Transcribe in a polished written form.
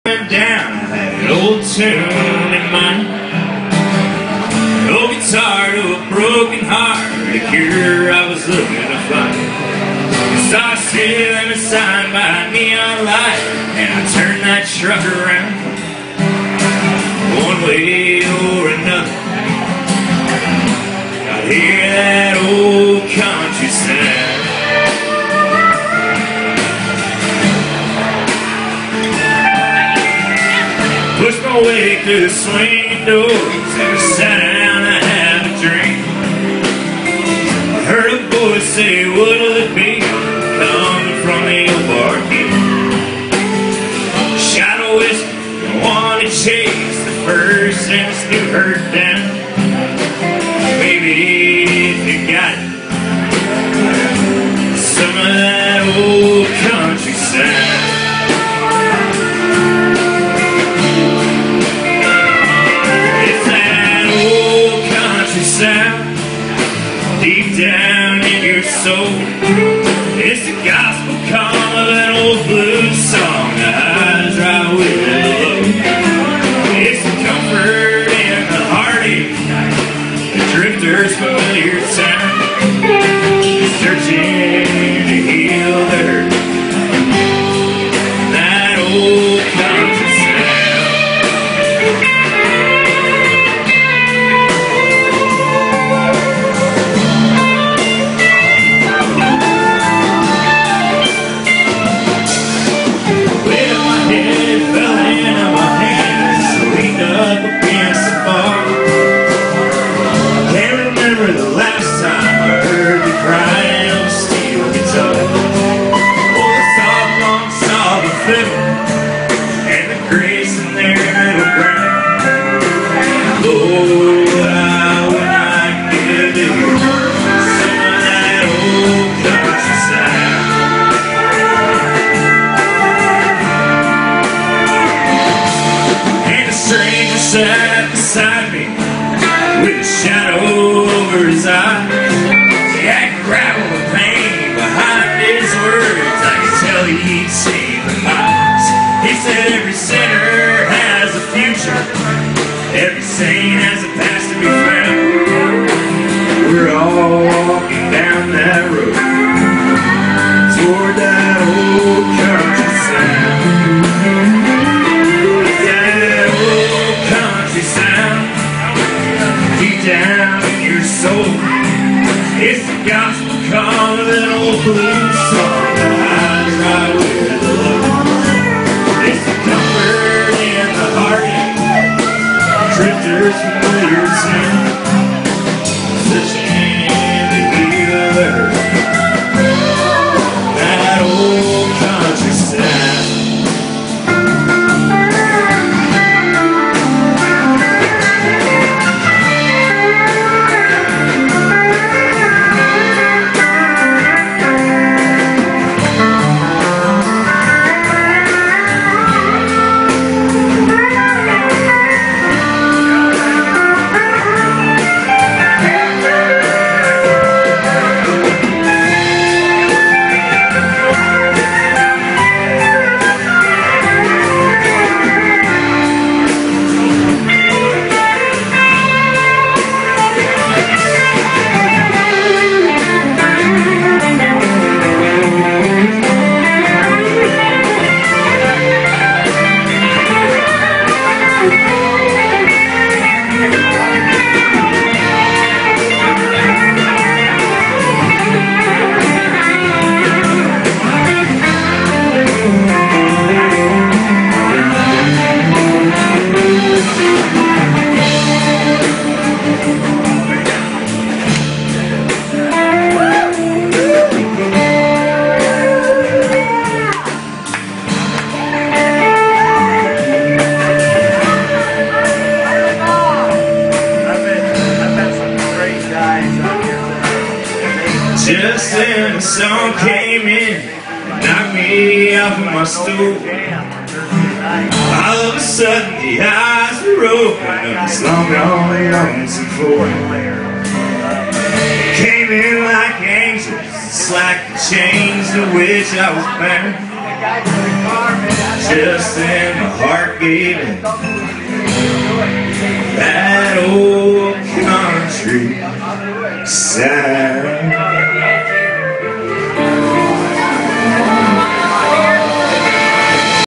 Down, I had an old tune in mind. An old guitar to a broken heart, a cure I was looking to find. Saw a city limit sign by a neon light, and I turned that truck around. One way or another, I hear that old country sound. Pushed my way through the swinging doors and sat down to have a drink. I heard a voice say, what'll it be, coming from the old barkeep? Shot a whiskey, I wanted to chase the first and still hurt down. Baby, if you got it, some of that old country sound. Sound deep down in your soul. It's the gospel calm of an old blues song that hides right with the low. It's the comfort in the heartache, the drifter's familiar sound, searching to heal the hurt. That old country sound. Sat beside me with a shadow over his eyes. He had gravel with pain behind his words. I could tell he'd seen the lies. He said every sinner has a future, every saint has a past to be found. We're all walking down that road toward that old country sound. Down in your soul, it's the gospel call of an old blues song that hides right with the low. It's the comfort in the heartache, drifter's familiar sound, searching to heal the hurt. That old country sound. Just then the song came in, knocked me off of my stool. All of a sudden the eyes were open of this long gone lonesome floor. Came in like angels, slack the chains to which I was bound. Just then my heart gave in. That old country sound.